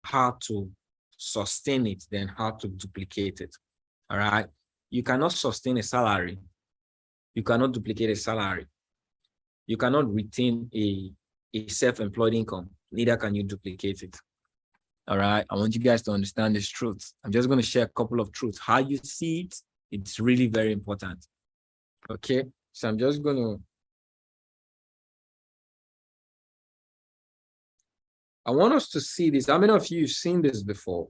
how to sustain it than how to duplicate it. All right. You cannot sustain a salary. You cannot duplicate a salary. You cannot retain a self-employed income. Neither can you duplicate it. All right. I want you guys to understand this truth. I'm just going to share a couple of truths. How you see it, it's really very important. Okay. So I'm just going to. I want us to see this. How many of you have seen this before?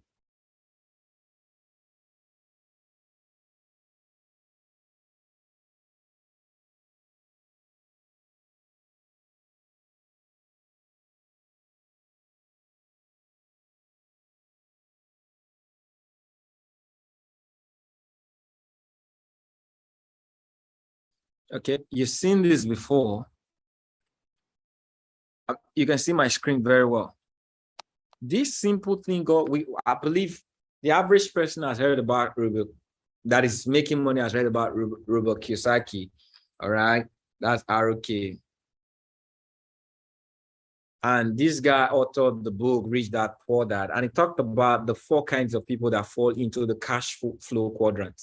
Okay, you've seen this before. You can see my screen very well. This simple thing, I believe the average person has heard about Robert, that is making money, has heard about Robert Kiyosaki. All right, that's ROK. And this guy authored the book, Rich Dad Poor Dad, and he talked about the 4 kinds of people that fall into the cash flow quadrant.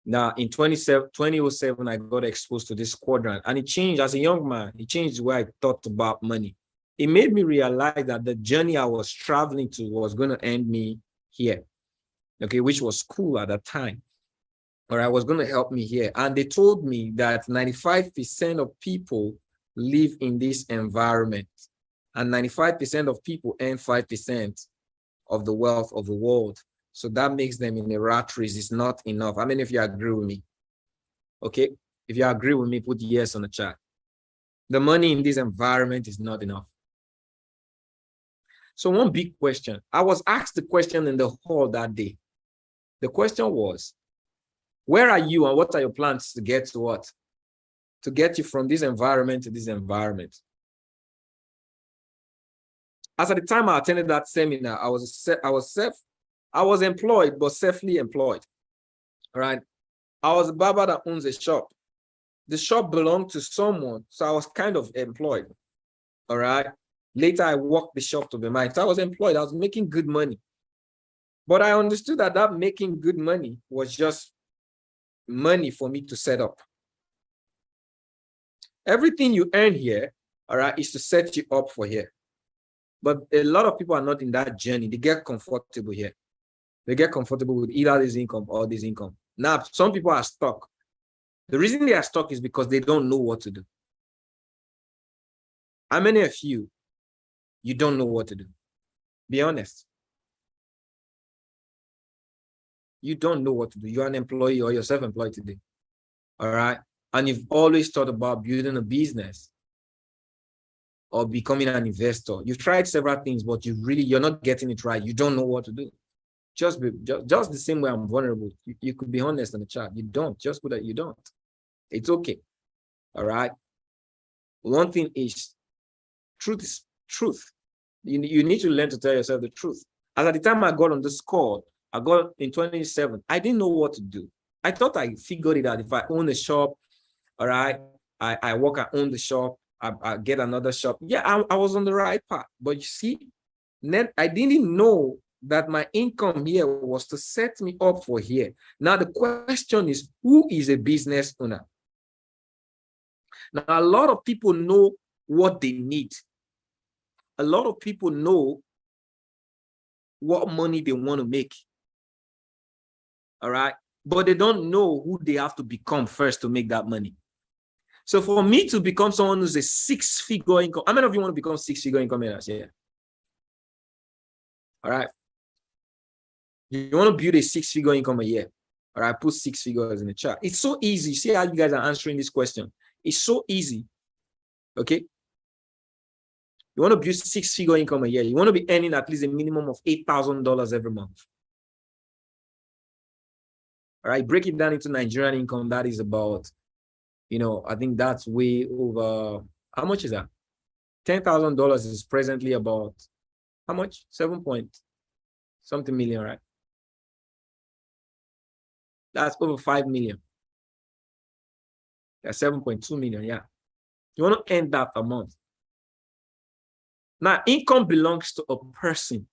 Now, in 2007, I got exposed to this quadrant, and it changed as a young man. It changed the way I thought about money. It made me realize that the journey I was traveling to was going to end me here, okay, which was cool at that time, or I was going to help me here. And they told me that 95% of people live in this environment, and 95% of people earn 5% of the wealth of the world. So that makes them in a rat race. It's not enough. How many of you agree with me? Okay. If you agree with me, put yes on the chat. The money in this environment is not enough. So one big question. I was asked the question in the hall that day. The question was, where are you and what are your plans to get to what? To get you from this environment to this environment. As at the time I attended that seminar, I was employed, but safely employed. All right. I was a barber that owns a shop. The shop belonged to someone, so I was kind of employed. All right. Later, I worked the shop to be mine. So I was employed. I was making good money. But I understood that making good money was just money for me to set up. Everything you earn here, all right, is to set you up for here. But a lot of people are not in that journey. They get comfortable here. They get comfortable with either this income or this income. Now, some people are stuck. The reason they are stuck is because they don't know what to do. How many of you don't know what to do? Be honest. You don't know what to do. You're an employee or you're self-employed today. All right. And you've always thought about building a business or becoming an investor. You've tried several things, but you're not getting it right. You don't know what to do. Just the same way I'm vulnerable. You could be honest in the chat. You don't. Just put that you don't. It's okay. All right. One thing is, truth is truth. You need to learn to tell yourself the truth. As at the time I got on this call, I got in 2007, I didn't know what to do. I thought I figured it out. If I own a shop, all right, I own the shop, I get another shop. Yeah, I was on the right path. But you see, I didn't know that my income here was to set me up for here. Now, the question is, who is a business owner? Now, a lot of people know what they need. A lot of people know what money they want to make. All right. But they don't know who they have to become first to make that money. So for me to become someone who's a 6-figure income, how many of you want to become 6-figure income earners? Yeah. All right. You want to build a 6-figure income a year. All right. Put 6 figures in the chat. It's so easy. See how you guys are answering this question. It's so easy. Okay. You want to build 6-figure income a year. You want to be earning at least a minimum of $8,000 every month. All right. Break it down into Nigerian income. That is about, I think that's way over. How much is that? $10,000 is presently about how much? 7 point something million, right? That's over 5 million. That's 7.2 million. Yeah. You want to earn that a month. Now, income belongs to a person.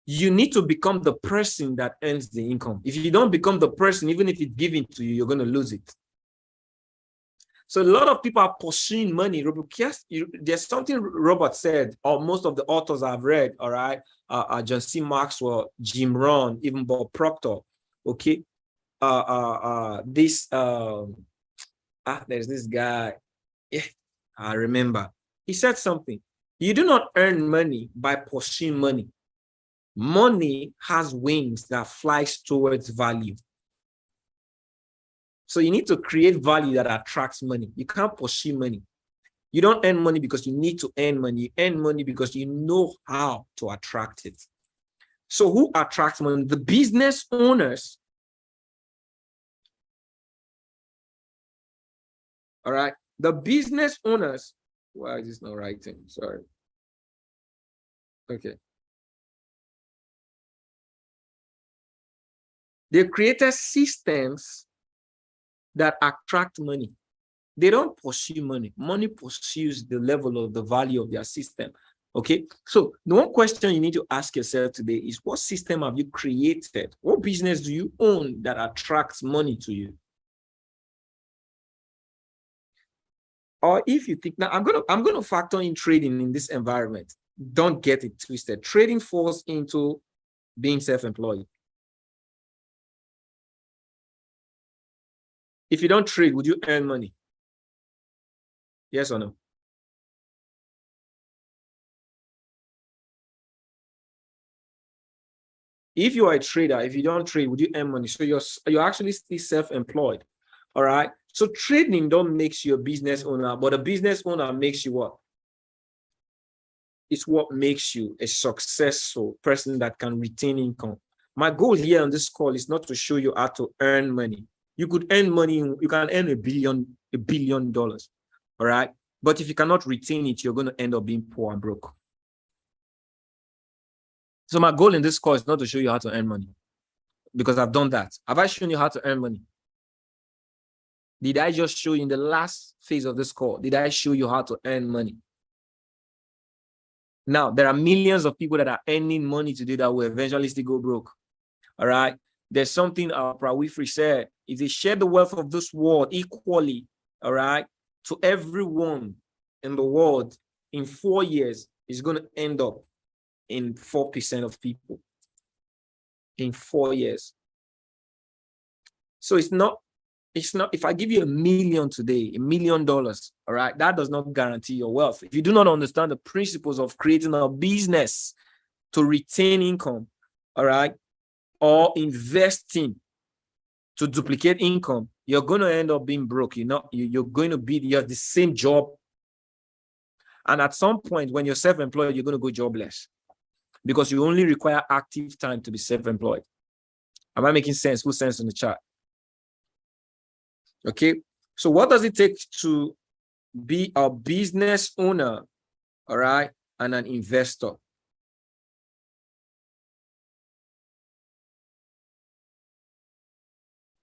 you need to become the person that earns the income. If you don't become the person, even if it's given to you, you're going to lose it. So a lot of people are pursuing money. There's something Robert said, or most of the authors I've read, all right, John C. Maxwell, Jim Rohn, even Bob Proctor, okay? There's this guy, yeah, I remember. He said something. You do not earn money by pursuing money. Money has wings that flies towards value. So you need to create value that attracts money. You can't pursue money. You don't earn money because you need to earn money. You earn money because you know how to attract it. So who attracts money? The business owners. All right. The business owners. Why is this not writing? Sorry. Okay. They created systems that attract money. They don't pursue money. Money pursues the level of the value of their system. Okay. So the one question you need to ask yourself today is, what system have you created? What business do you own that attracts money to you? Or if you think, now I'm gonna factor in trading in this environment. Don't get it twisted. Trading falls into being self-employed. If you don't trade, would you earn money? Yes or no? If you are a trader, if you don't trade, would you earn money? So you're actually still self-employed. All right. So trading don't make you a business owner, but a business owner makes you what? It's what makes you a successful person that can retain income. My goal here on this call is not to show you how to earn money. You could earn money, you can earn $1 billion. All right. But if you cannot retain it, you're going to end up being poor and broke. So my goal in this call is not to show you how to earn money, because I've done that. Have I shown you how to earn money? Did I just show you in the last phase of this call? Did I show you how to earn money? Now, there are millions of people that are earning money today that will eventually still go broke. All right. There's something Oprah Winfrey said. If they share the wealth of this world equally, all right, to everyone in the world, in 4 years, it's going to end up in 4% of people in 4 years. So it's not, if I give you $1 million today, $1 million, all right, that does not guarantee your wealth. If you do not understand the principles of creating a business to retain income, all right, or investing to duplicate income, you're going to end up being broke. You're going to be the same job. And at some point, when you're self-employed, you're going to go jobless, because you only require active time to be self-employed. Am I making sense? Put sense in the chat. Okay. So what does it take to be a business owner, all right, and an investor?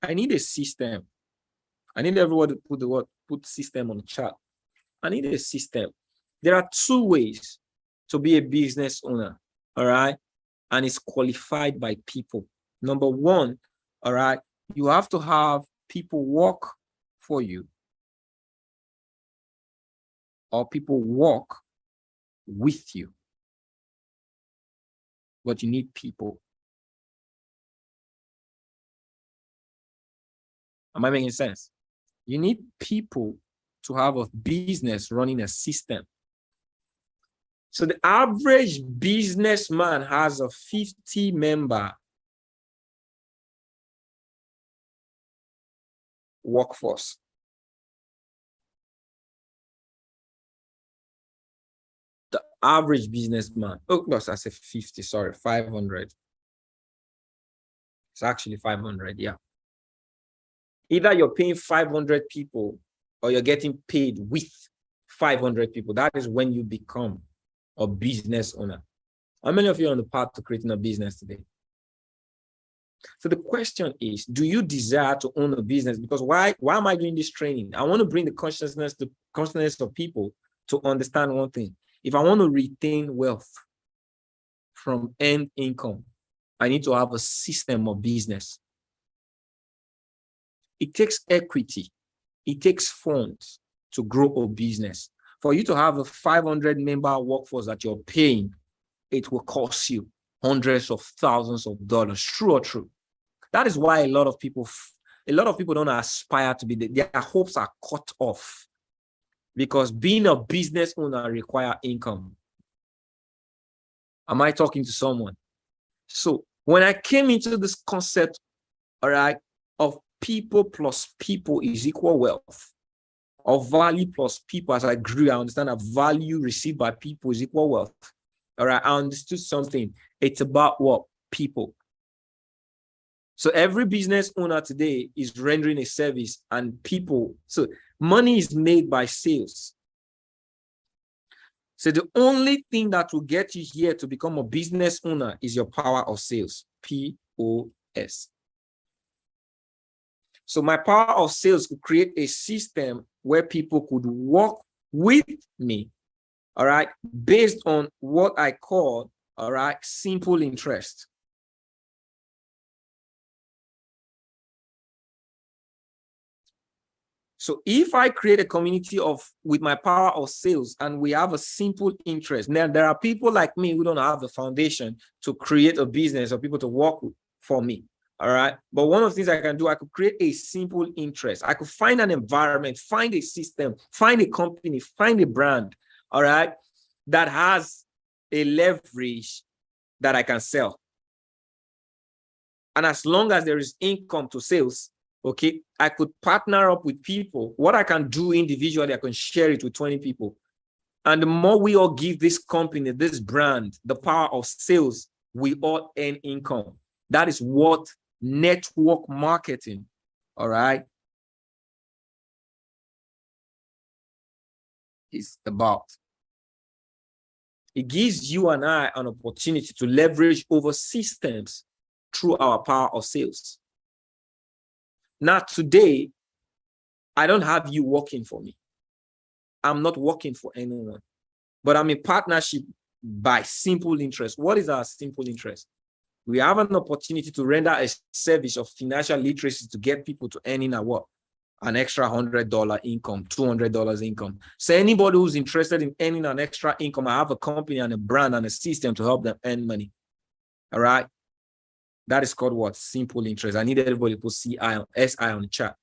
I need a system. I need everyone to put system on the chat. I need a system. There are 2 ways to be a business owner, all right, and it's qualified by people. Number 1, all right, you have to have people work for you, or people work with you, but you need people. Am I making sense? You need people to have a business running a system. So the average businessman has a 50-member workforce. The average businessman, oh no, I said 50, sorry, 500. It's actually 500, yeah. Either you're paying 500 people or you're getting paid with 500 people. That is when you become a business owner. How many of you are on the path to creating a business today? So the question is, do you desire to own a business? Because why am I doing this training? I want to bring the consciousness of people to understand one thing. If I want to retain wealth from end income, I need to have a system of business. It takes equity. It takes funds to grow a business. For you to have a 500-member workforce that you're paying, it will cost you hundreds of thousands of dollars. True or true? That is why a lot of people don't aspire to be their hopes are cut off, because being a business owner requires income. Am I talking to someone? So when I came into this concept, all right, of people plus people is equal wealth, of value plus people, as I grew, I understand that value received by people is equal wealth. All right, I understood something. It's about what? People. So every business owner today is rendering a service and people. So money is made by sales. So the only thing that will get you here to become a business owner is your power of sales, POS. So my power of sales could create a system where people could work with me, all right, based on what I call, all right, simple interest. So if I create a community with my power of sales and we have a simple interest, now there are people like me who don't have the foundation to create a business or people to work for me. All right. But one of the things I can do, I could create a simple interest. I could find an environment, find a system, find a company, find a brand, all right, that has a leverage that I can sell. And as long as there is income to sales, okay, I could partner up with people. What I can do individually, I can share it with 20 people. And the more we all give this company, this brand, the power of sales, we all earn income. That is what network marketing, all right, is about. It gives you and I an opportunity to leverage over systems through our power of sales. Now, today, I don't have you working for me. I'm not working for anyone, but I'm in partnership by simple interest. What is our simple interest? We have an opportunity to render a service of financial literacy to get people to earning an extra $100 income, $200 income. So anybody who's interested in earning an extra income, I have a company and a brand and a system to help them earn money. All right. That is called what? Simple interest. I need everybody to put SI on the chat.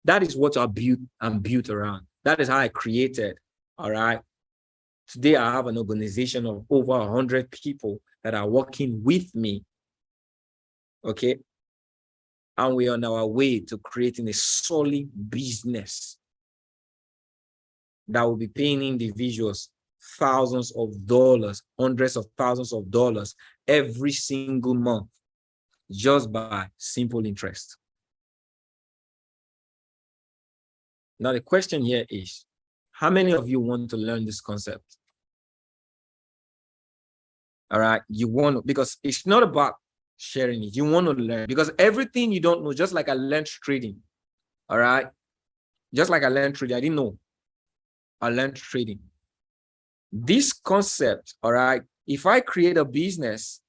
That is what I'm built around. That is how I created. All right. Today, I have an organization of over 100 people that are working with me. Okay. And we're on our way to creating a solid business that will be paying individuals thousands of dollars, hundreds of thousands of dollars every single month, just by simple interest. Now, the question here is, how many of you want to learn this concept? All right, you want to, because it's not about sharing it. You want to learn, because everything you don't know, just like I learned trading. All right, just like I learned trading, I didn't know. I learned trading. This concept, all right, if I create a business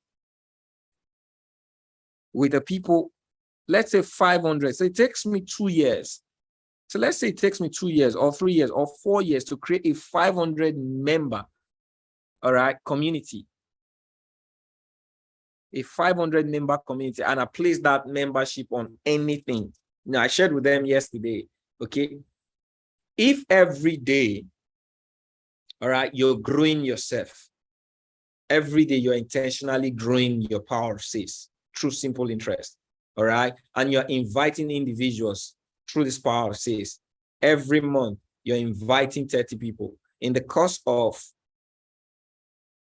with the people, let's say 500, so it takes me 2 years. So let's say it takes me 2 years or 3 years or 4 years to create a 500-member, all right, community. A 500-member community, and I place that membership on anything. Now, I shared with them yesterday, okay? If every day, all right, you're growing yourself, every day you're intentionally growing your power of sales through simple interest, all right? And you're inviting individuals through this power of sales. Every month, you're inviting 30 people. In the course of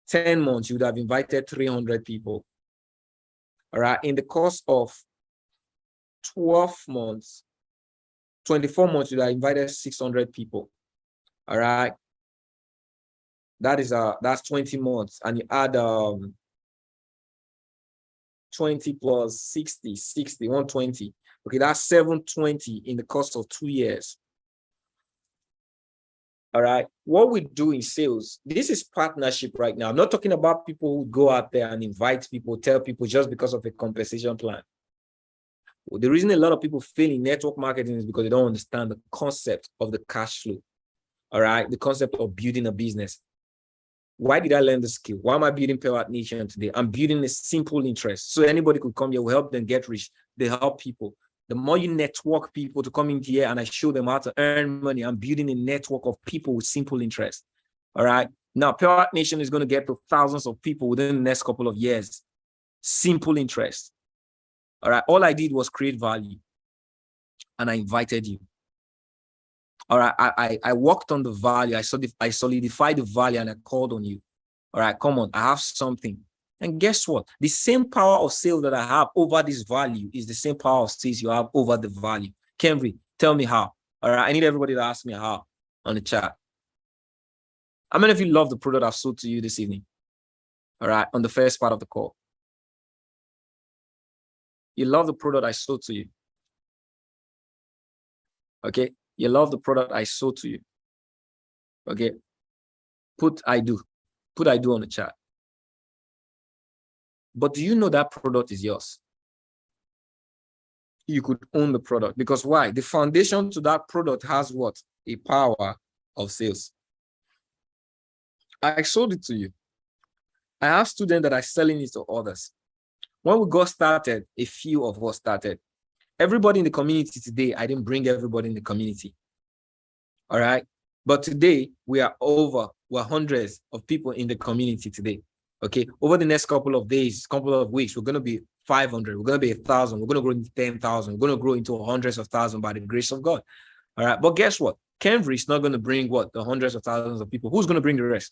10 months, you would have invited 300 people. All right, in the course of 12 months, 24 months, you have invited 600 people. All right, that's 20 months, and you add 20 plus 60, 120. Okay, that's 720 in the course of 2 years. All right. What we do in sales, this is partnership right now. I'm not talking about people who go out there and invite people, tell people just because of a compensation plan. Well, the reason a lot of people fail in network marketing is because they don't understand the concept of the cash flow. All right. The concept of building a business. Why did I learn the skill? Why am I building Pure Heart Nation today? I'm building a simple interest. So anybody could come here, will help them get rich. They help people. The more you network people to come in here and I show them how to earn money, I'm building a network of people with simple interest. All right. Now, Pure Heart Nation is going to get to thousands of people within the next couple of years. Simple interest. All right. All I did was create value and I invited you. All right. I worked on the value. I solidified the value and I called on you. All right. Come on. I have something. And guess what? The same power of sales that I have over this value is the same power of sales you have over the value. Kenry, tell me how. All right. I need everybody to ask me how on the chat. How many of you love the product I've sold to you this evening? All right. On the first part of the call. You love the product I sold to you. Okay. You love the product I sold to you. Okay. Put I do on the chat. But do you know that product is yours? You could own the product because why? The foundation to that product has what? A power of sales. I sold it to you. I have students that are selling it to others. When we got started, a few of us started. Everybody in the community today, I didn't bring everybody in the community. All right. But today we're hundreds of people in the community today. Okay. Over the next couple of days, couple of weeks, we're going to be 500. We're going to be 1,000. We're going to grow into 10,000. We're going to grow into hundreds of thousands by the grace of God. All right. But guess what? Kenry is not going to bring what? The hundreds of thousands of people. Who's going to bring the rest?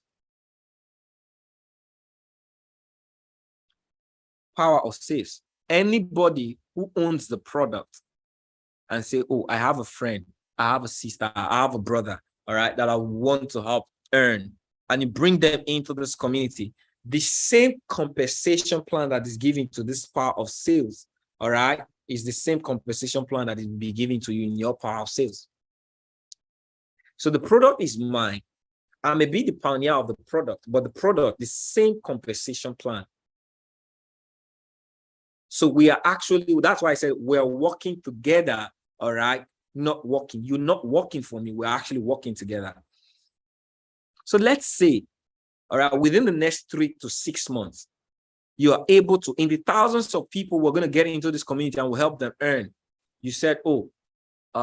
Power of sales. Anybody who owns the product and say, oh, I have a friend, I have a sister, I have a brother, all right, that I want to help earn, and you bring them into this community, the same compensation plan that is given to this power of sales, all right, is the same compensation plan that is be given to you in your power of sales. So the product is mine. I may be the pioneer of the product, but the product, the same compensation plan. So we are actually, that's why I said we're working together, all right? Not working. You're not working for me. We're actually working together. So let's say, all right, within the next 3 to 6 months, you are able to, in the thousands of people we're going to get into this community and we'll help them earn. You said, oh,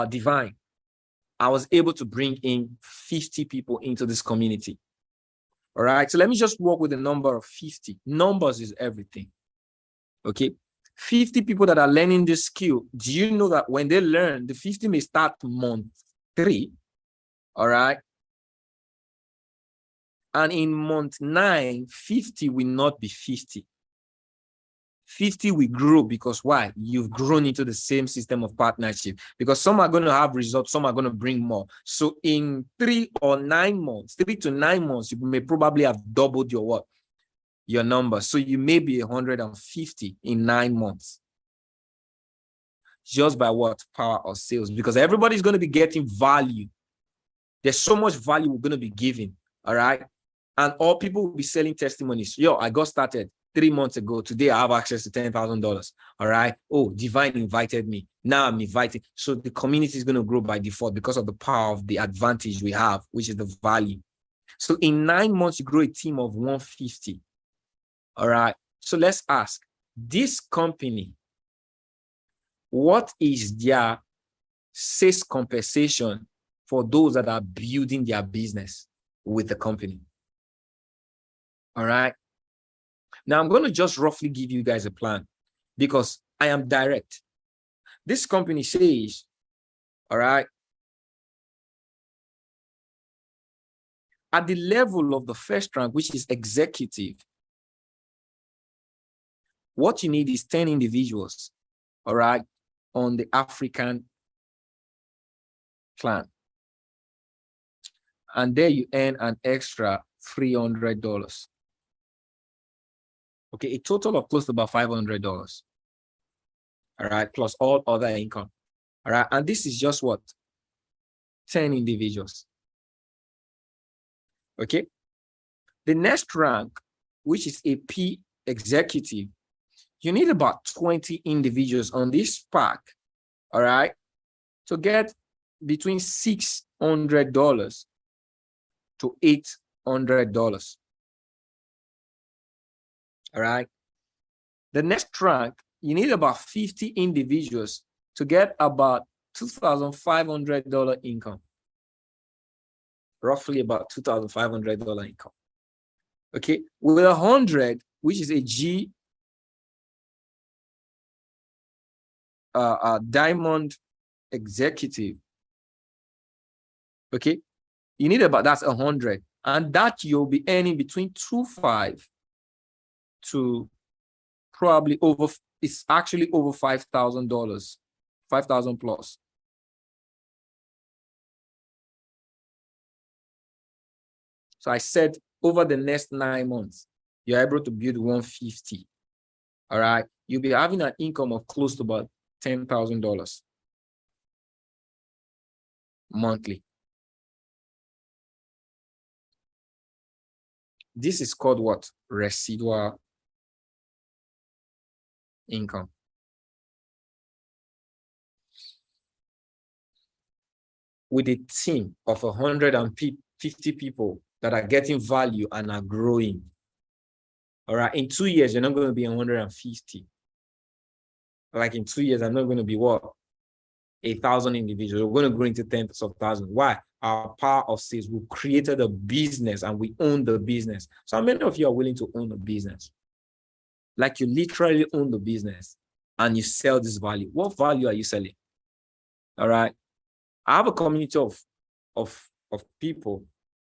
Divine, I was able to bring in 50 people into this community. All right, so let me just work with the number of 50. Numbers is everything. Okay. 50 people that are learning this skill, do you know that when they learn, the 50 may start month 3, all right? And in month 9, 50 will not be 50. 50 will grow because why? You've grown into the same system of partnership because some are going to have results, some are going to bring more. So in 3 to 9 months, you may probably have doubled your what? Your number. So you may be 150 in 9 months. Just by what? Power of sales. Because everybody's going to be getting value. There's so much value we're going to be giving. All right. And all people will be selling testimonies. Yo, I got started 3 months ago. Today I have access to $10,000. All right. Oh, Divine invited me. Now I'm invited. So the community is going to grow by default because of the power of the advantage we have, which is the value. So in 9 months, you grow a team of 150. All right. So let's ask this company, what is their sales compensation for those that are building their business with the company? All right. Now I'm going to just roughly give you guys a plan because I am direct. This company says, all right, at the level of the first rank, which is executive, what you need is 10 individuals, all right, on the African plan. And there you earn an extra $300. Okay, a total of close to about $500. All right, plus all other income. All right, and this is just what? 10 individuals. Okay. The next rank, which is a P executive, you need about 20 individuals on this pack, all right, to get between $600 to $800. All right. The next rank, you need about 50 individuals to get about $2,500 income. Roughly about $2,500 income. Okay. With 100, which is a G diamond executive. Okay. You need about, that's 100. And that you'll be earning between 2.5 to probably over, it's actually over $5,000, 5,000 plus. So I said over the next 9 months, you're able to build 150. All right. You'll be having an income of close to about $10,000 monthly. This is called what? Residual income. With a team of 150 people that are getting value and are growing. All right. In 2 years, you're not going to be 150. Like in 2 years, I'm not going to be what? 1,000 individuals. We're going to grow into tens of thousands. Why? Our power of sales. We created a business and we own the business. So how many of you are willing to own a business? Like you literally own the business and you sell this value. What value are you selling? All right. I have a community of people.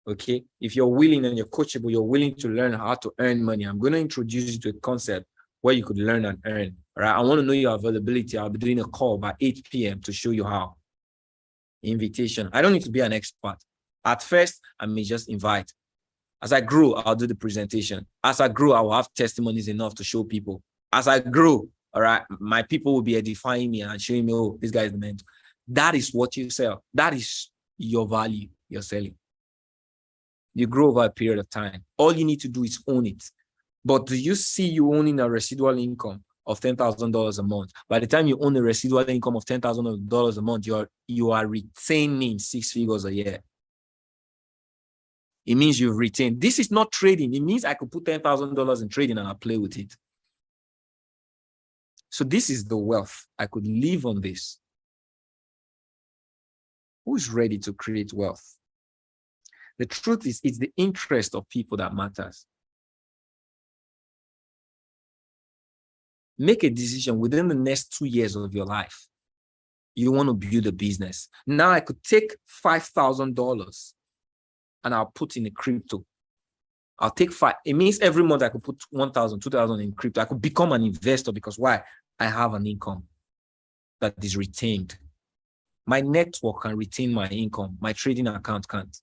Okay. If you're willing and you're coachable, you're willing to learn how to earn money. I'm going to introduce you to a concept where you could learn and earn. All right. I want to know your availability. I'll be doing a call by 8 p.m. to show you how. Invitation. I don't need to be an expert. At first, I may just invite. As I grow, I'll do the presentation. As I grow, I will have testimonies enough to show people. As I grow, all right, my people will be edifying me and showing me, oh, this guy is the mentor. That is what you sell. That is your value you're selling. You grow over a period of time. All you need to do is own it. But do you see you owning a residual income of $10,000 a month? By the time you own a residual income of $10,000 a month, you are retaining 6 figures a year. It means you've retained. This is not trading. It means I could put $10,000 in trading and I'll play with it. So this is the wealth. I could live on this. Who is ready to create wealth? The truth is, it's the interest of people that matters. Make a decision within the next 2 years of your life. You want to build a business. Now I could take $5,000 and I'll put in a crypto. I'll take 5. It means every month I could put 1,000, 2,000 in crypto. I could become an investor because why? I have an income that is retained. My network can retain my income. My trading account can't.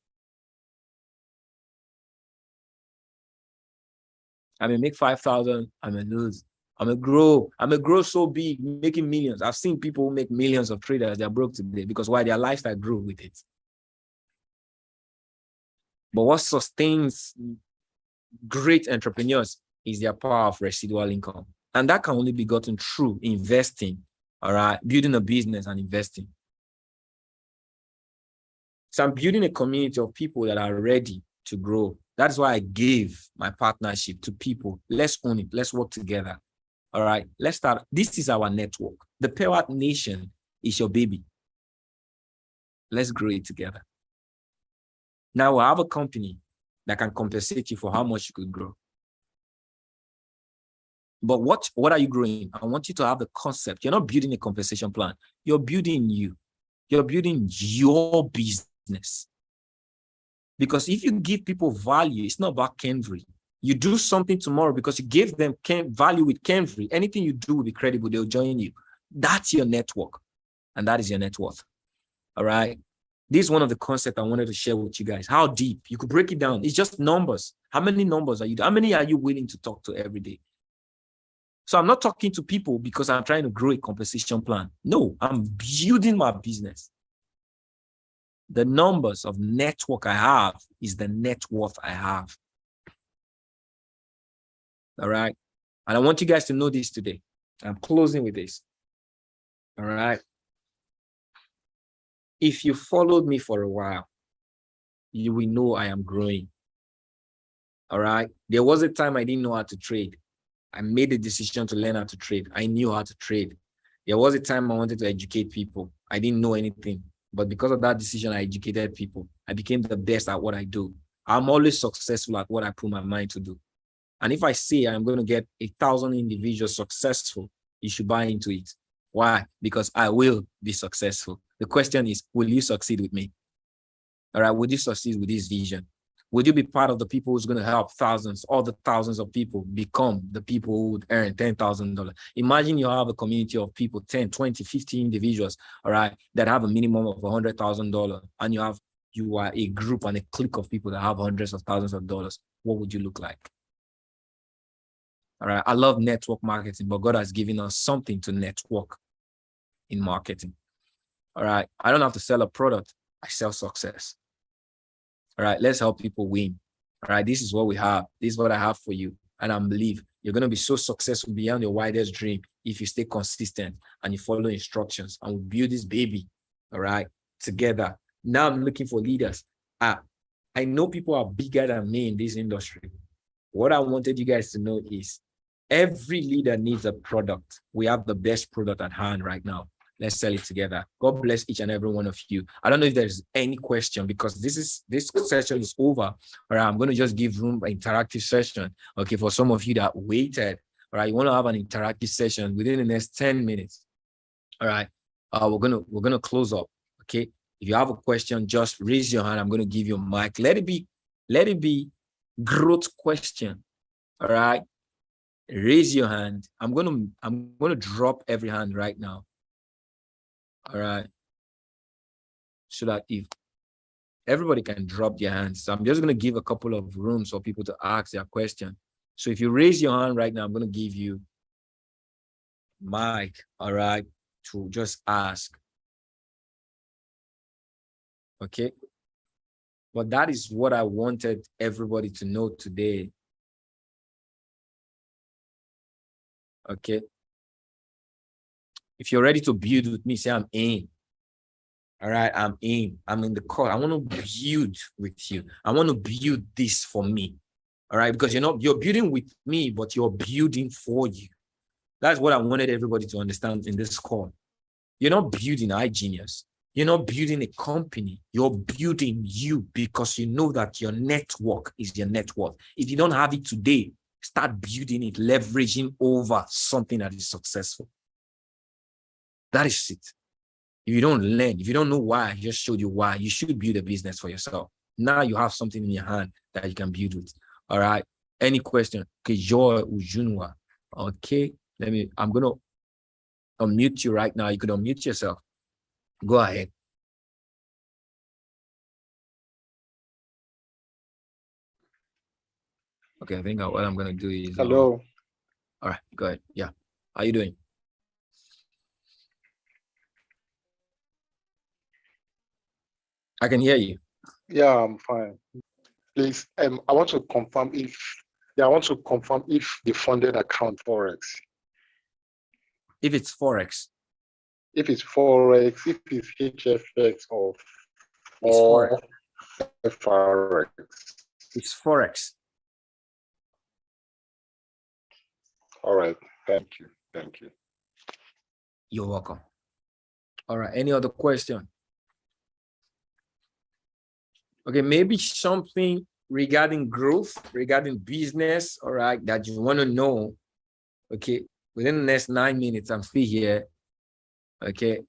I may make 5,000. I may lose. I may grow so big, making millions. I've seen people who make millions of traders. They're broke today because why? Their lifestyle grew with it. But what sustains great entrepreneurs is their power of residual income. And that can only be gotten through investing, all right? Building a business and investing. So I'm building a community of people that are ready to grow. That's why I gave my partnership to people. Let's own it. Let's work together. All right, let's start. This is our network. The Payout Nation is your baby. Let's grow it together. Now we have a company that can compensate you for how much you could grow. But what are you growing? I want you to have the concept. You're not building a compensation plan. You're building you. You're building your business. Because if you give people value, it's not about Kenvry. You do something tomorrow because you gave them value with Kenvry. Anything you do will be credible. They'll join you. That's your network. And that is your net worth. All right. This is one of the concepts I wanted to share with you guys. How deep? You could break it down. It's just numbers. How many numbers are you? How many are you willing to talk to every day? So I'm not talking to people because I'm trying to grow a compensation plan. No, I'm building my business. The numbers of network I have is the net worth I have. All right. And I want you guys to know this today. I'm closing with this. All right. If you followed me for a while, you will know I am growing. All right. There was a time I didn't know how to trade. I made a decision to learn how to trade. I knew how to trade. There was a time I wanted to educate people. I didn't know anything. But because of that decision, I educated people. I became the best at what I do. I'm always successful at what I put my mind to do. And if I say I'm going to get 1,000 individuals successful, you should buy into it. Why? Because I will be successful. The question is, will you succeed with me? All right, would you succeed with this vision? Would you be part of the people who's going to help thousands, all the thousands of people become the people who would earn $10,000? Imagine you have a community of people, 10, 20, 50 individuals, all right, that have a minimum of $100,000, and you are a group and a clique of people that have hundreds of thousands of dollars. What would you look like? All right, I love network marketing, but God has given us something to network in marketing. All right, I don't have to sell a product, I sell success. All right, let's help people win. All right, this is what we have. This is what I have for you. And I believe you're going to be so successful beyond your wildest dream if you stay consistent and you follow instructions, and we build this baby, all right, together. Now I'm looking for leaders. I know people are bigger than me in this industry. What I wanted you guys to know is every leader needs a product. We have the best product at hand right now. Let's sell it together. God bless each and every one of you. I don't know if there's any question, because this session is over. All right, I'm going to just give room for interactive session. Okay, for some of you that waited. All right, you want to have an interactive session within the next 10 minutes. All right, we're gonna close up. Okay, if you have a question, just raise your hand. I'm going to give you a mic. Let it be growth question. All right, raise your hand. I'm gonna drop every hand right now. All right, so that if everybody can drop their hands. So I'm just going to give a couple of rooms for people to ask their question. So if you raise your hand right now, I'm going to give you mic, all right, to just ask. Okay. But that is what I wanted everybody to know today. Okay. If you're ready to build with me, say I'm in. All right, I'm in. I'm in the call. I want to build with you. I want to build this for me. All right, because you're building with me, but you're building for you. That's what I wanted everybody to understand in this call. You're not building iGenius. You're not building a company. You're building you, because you know that your network is your net worth. If you don't have it today, start building it, leveraging over something that is successful. That is it. If you don't learn, if you don't know why, I just showed you why, you should build a business for yourself. Now you have something in your hand that you can build with. All right. Any question? Okay, Joy Ujunwa. Okay. I'm going to unmute you right now. You could unmute yourself. Go ahead. Okay, I think what I'm going to do is... Hello. All right, go ahead. Yeah. How are you doing? I can hear you. Yeah, I'm fine. Please, I want to confirm if the funded account Forex. If it's Forex. If it's Forex, if it's HFX or Forex. FRX. It's Forex. All right. Thank you. Thank you. You're welcome. All right. Any other question? Okay, maybe something regarding growth, regarding business, all right, that you want to know. Okay, within the next 9 minutes, I'm still here. Okay,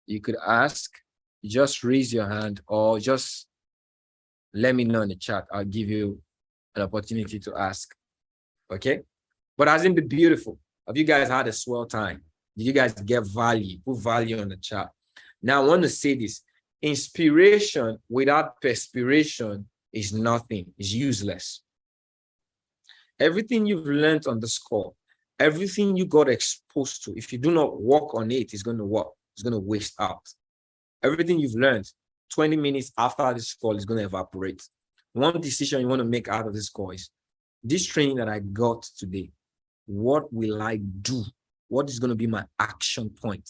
you could ask, just raise your hand, or just let me know in the chat. I'll give you an opportunity to ask. Okay, but hasn't been beautiful? Have you guys had a swell time? Did you guys get value? Put value on the chat. Now I want to say this. Inspiration without perspiration is nothing, is useless. Everything you've learned on this call, everything you got exposed to, if you do not work on it, it's going to work. It's going to waste out. Everything you've learned 20 minutes after this call is going to evaporate. One decision you want to make out of this call is, this training that I got today, what will I do? What is going to be my action point?